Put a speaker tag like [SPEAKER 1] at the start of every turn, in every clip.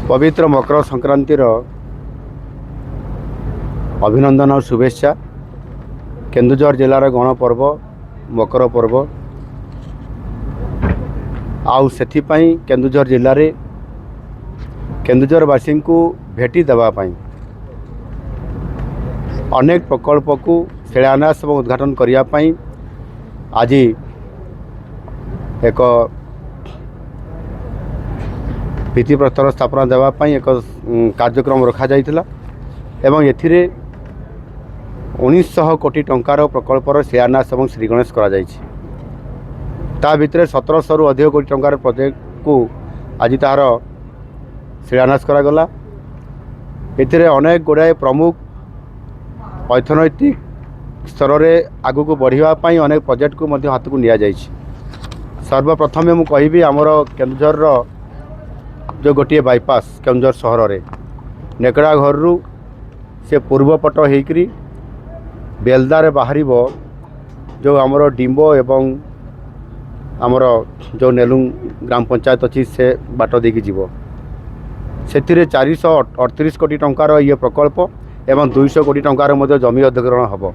[SPEAKER 1] पवित्र मकर संक्रांतिर अभिनंदन और शुभेच्छा। केन्दुझर जिलार गणपर्व मकर पर्व आउ सेथिपाई केन्दुझर जिले में केन्दुझरवासी को भेटी देवाई अनेक प्रकल्प को शिलान्यास और उद्घाटन करने आज एक भित्तिप्रस्तर स्थापना देवाई एक कार्यक्रम रखा जाइथिला एवं एथिरे 1900 कोटी टंकार प्रकल्पर शिलान्यास और श्रीगणेश करा जाइछि। ता भितर 1700 रु अधिक कोटी टंकार प्रोजेक्ट को आज तार शिलान्यास करागला। एथिरे अनेक गुड़ाए प्रमुख अर्थनैतिक स्तर में आगु को बढ़ावाई अनेक प्रोजेक्ट को मध्य हाथ को निया जाइछि। सर्वप्रथम मु कहिबी आमर केन्दुझर जो गोटे बाईपास केन्दुझर सहर में नेकड़ा घर से पूर्वपट होकरी बेलदार बाहर जो आमर डिम्बो एवं आमर जो नेलुंग ग्राम पंचायत अच्छी से बाट देकी जीव से 438 कोटी टंकार ये प्रकल्प एवं 200 कोटी टंकार जमी अधिग्रहण हम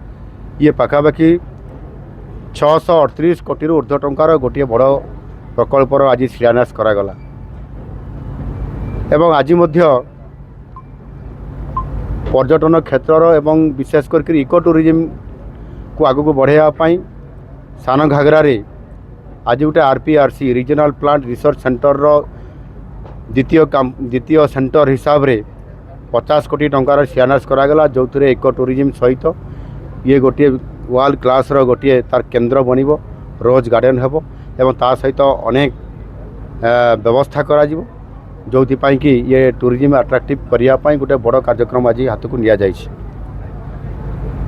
[SPEAKER 1] ये पाखापाखि 638 कोटी ऊर्ध्व टंकार गोटे बड़ प्रकल्पर आज शिलान्यास करागला। एवं आज पर्यटन क्षेत्र एवं विशेषकर इको टूरिज्म को आगू को बढ़ावाई सान घाघरारे आज गोटे आरपीआरसी रीजनल प्लांट रिसर्च सेंटर द्वितीय सेंटर हिसाब रे 50 कोटी टंकार शिलान्यास करागला जो इको टूरिज्म सहित ये गोटे वर्ल्ड क्लास गोटे तार केन्द्र बनिबो रोज गार्डन हेबो एवं ता सहित अनेक व्यवस्था करा जिवो जो कि ये टूरिज्म अट्राक्टिव करने गोटे बड़ कार्यक्रम आज हाथ को निया जाइछि।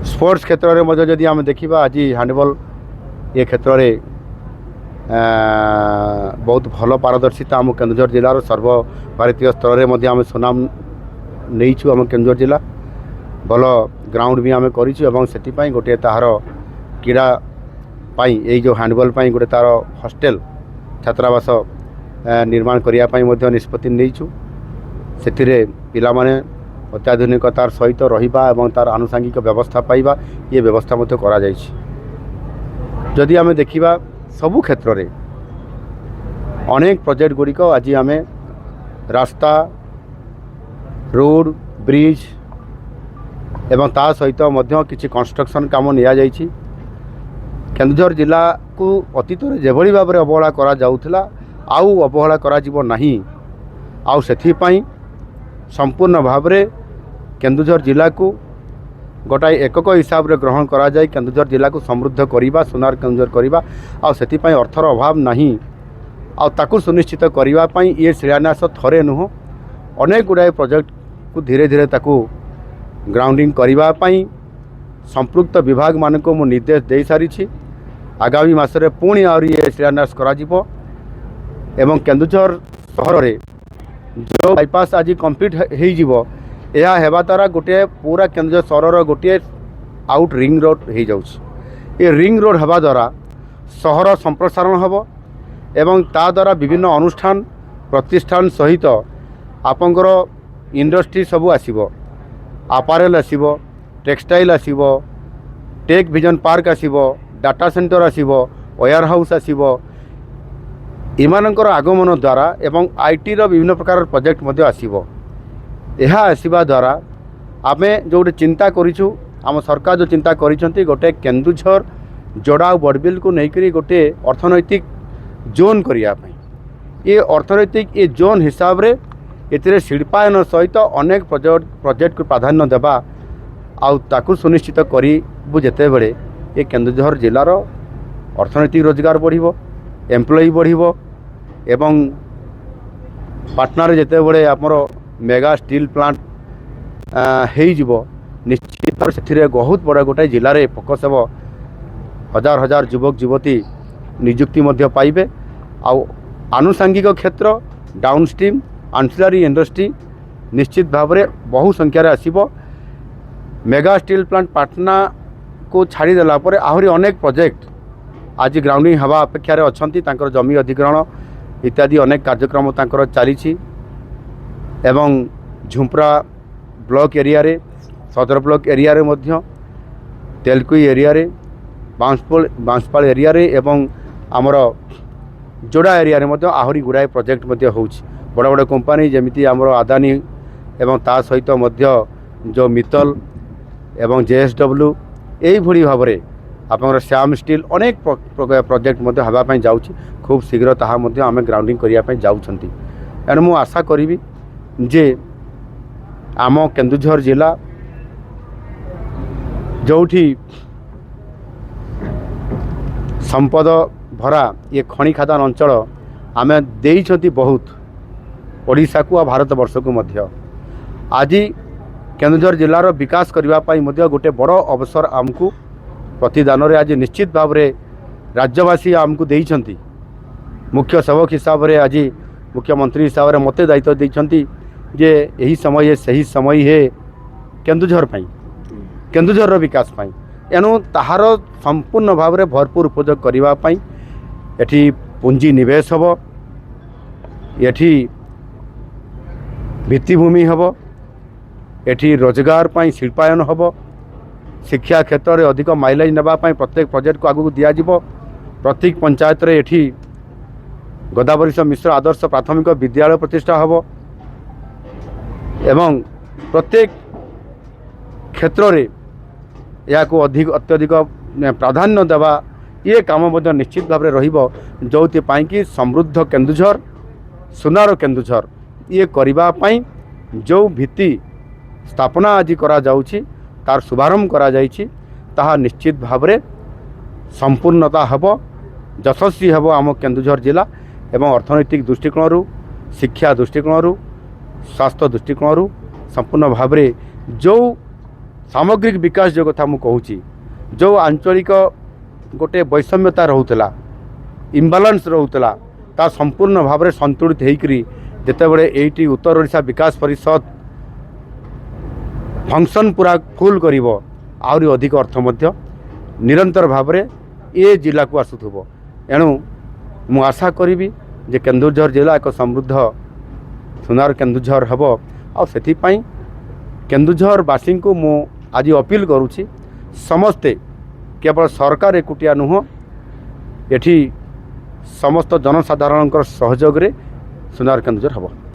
[SPEAKER 1] स्पोर्ट्स क्षेत्र में जदि आम देखा आज हैंडबॉल ये क्षेत्र में बहुत भल पारदर्शिता आम केन्दुझर जिलार सर्वभारतीय स्तर में आम सुनाम नहीं आम केन्दुझर जिला भल ग्राउंड भी आम करें गोटे तार क्रीड़ा यही जो हैंडबॉल गोटे तार हॉस्टेल छात्रावास निर्माण करने निष्पत्ति नहीं से पिलामाने अत्याधुनिकतार सहित रहिबा एवं तार आनुषंगिक व्यवस्था पाइबा ये व्यवस्था मध्य करा जाइछि। जदि आमे देखिबा सबु क्षेत्र रे अनेक प्रोजेक्ट गुड़िक आज आम रास्ता रोड ब्रिज एवं ता सहित मध्य किछि कंस्ट्रक्शन काम निया जाइछि। केन्दुझर जिला को अतीत जेभली भाव में अवहेला करा जाउथिला आउ अवहेला करा जीवो नाही आउ सेथिपाई संपूर्ण भाव में केन्दुझर जिला को गोटाए एकक हिसाब रे ग्रहण करा जाय केन्दुझर जिला को समृद्ध करिबा सोनार केन्दुझर करिबा आउ सेथिपाई अर्थर अभाव नाही आउ ताकू सुनिश्चित करिबा पई ये शिलान्यास थरे नुह अनेक गुड़ाए प्रोजेक्ट को धीरे धीरे ताकू ग्राउंडिंग करिबा पई संपृक्त विभाग मान को मु निर्देश दे सारी आगामी मासरे पुणी आउरी ये शिलान्यास करा जिवो एवं केन्दुझर सहर में जो बाईपास आज कम्प्लीट होवा द्वारा गोटे पूरा केन्दुझर सहर गोटे आउट रिंग रोड हो जाउछि। ये रिंग रोड हवा द्वारा सहर संप्रसारण हम एवं ता द्वारा विभिन्न अनुष्ठान प्रतिष्ठान सहित आपंकर इंडस्ट्री सबू आसीबो आपारेल आसीबो टेक्सटाइल आसीबो टेक विजन पार्क आसीबो डाटा सेंटर आसीबो वेयर हाउस आसीबो इमानकर आगमन द्वारा एवं आईटी रो विभिन्न प्रकार प्रोजेक्ट मध्य आसीबो। यह आसीबा द्वारा आमे जो गोटे चिंता करिछु आम सरकार जो चिंता करिसंती गोटे केन्दुझर जोड़ा बड़बिल को लेकर गोटे अर्थनैतिक जोन करिया पई ये अर्थनैतिक ये जोन हिसाब रे एतिरे शिल्पायन सहित अनेक प्रोजेक्ट को प्राधान्य देबा आउ ताकू सुनिश्चित करिबु जेते बेले ये केन्दुझर जिलार अर्थनैतिक रोजगार बढ़िबो एम्प्लॉय बढ़िबो एवं पाटना रे जेते बड़े आमर मेगा स्टील प्लांट हो निश्चित से बहुत बड़ा गोटे जिले में फोकस हे हजार हजार युवक युवती निजुक्ति मध्य पाइबे आउ आनुषंगिक क्षेत्र डाउनस्ट्रीम आंसिलरी इंडस्ट्री निश्चित भाव में बहु संख्यार आसीबो। मेगा स्टील प्लांट पाटना को छाड़ीदेला आहरी अनेक प्रोजेक्ट आज ग्राउंडिंग हवा अपेक्षा अच्छा जमी अधिग्रहण इत्यादि अनेक कार्यक्रम चली एवं झुंपरा ब्लॉक एरिया रे सदर ब्लॉक एरिया रे मध्य तेलकुई एरिया रे बांसपाल एरिया रे एवं आमर जोड़ा एरिया रे मध्य आहरी गुड़ाए प्रोजेक्ट मध्य होउछि बड़ बड़ कंपनी जेमिति आमर अदानी एवं ता सहित मध्य जो मित्तल एवं जेएसडब्ल्यू यही भली भाव में आपंकर श्याम स्टील अनेक प्रोजेक्ट मध्य हवा पई जाउछि खूब शीघ्र ताहा मध्य आमे ग्राउंडिंग करिया पई जाउछंती एणु मु आशा करिवि जे आम केन्दुझर जिला जोठी संपद भरा ये खनि खादान अंचल आमे देइछंती बहुत ओडिशा को आ भारत वर्ष को मध्य आज केन्दुझर जिलार विकास करने मध्य गोटे बड़ अवसर आमको प्रतिदान रे आज निश्चित भाव में राज्यवासी आमको देइछंती मुख्य सेवक हिसाब से आज मुख्यमंत्री हिसाब से मते दायित्व देइछंती जे यही समय सही समय है केन्दुझर पाई केन्दुझर विकास पाई एणु ताहार संपूर्ण भाव में भरपूर उपयोग करने एठी पुंजी निवेश हम एठी भित्तिभूमि हम एठी रोजगार पाई शिल्पायन हम शिक्षा क्षेत्र में अधिक माइलेज नापी प्रत्येक प्रोजेक्ट को आगू दिज्व प्रत्येक पंचायत रे एठी गोदावरी मिश्र आदर्श प्राथमिक विद्यालय प्रतिष्ठा हम एवं प्रत्येक क्षेत्र में या को अधिक अत्यधिक प्राधान्य देवा ये काम निश्चित भाव में रहिबो जोपाई कि समृद्ध केन्दुझर सुनार केन्दुझर ये करिबा पाई जो भित्ति स्थापना आज करा जाउछि तार शुभारंभ करा जाइछि ताहा निश्चित भाव में संपूर्णता हब यशस्वी हब आम केन्दुझर जिला एवं अर्थनैतिक दृष्टिकोण शिक्षा दृष्टिकोण स्वास्थ्य दृष्टिकोण संपूर्ण भाव में जो सामग्रिक विकास जो कथा मु कहूँ जो आंचलिक गोटे वैषम्यता रोला इम्बालांस रोला ता संपूर्ण भाव में संतुलित होकरी जितेबले एटी उत्तर ओडिशा विकास परिषद फंक्शन पूरा फुल करिवो आउरी अधिक अर्थ मध्य निरंतर भाव में ये जिला को आसुथबो एणु मु आशा करी जे केन्दुझर जिला एक समृद्ध सुनार केन्दुझर हम आथिपाई केन्दुझर वासी को मु आज अपील करुछि समस्ते केवल सरकार एकुटिया नुह एठी समस्त जनसाधारण सहयोग रे सुनार केन्दुझर हम।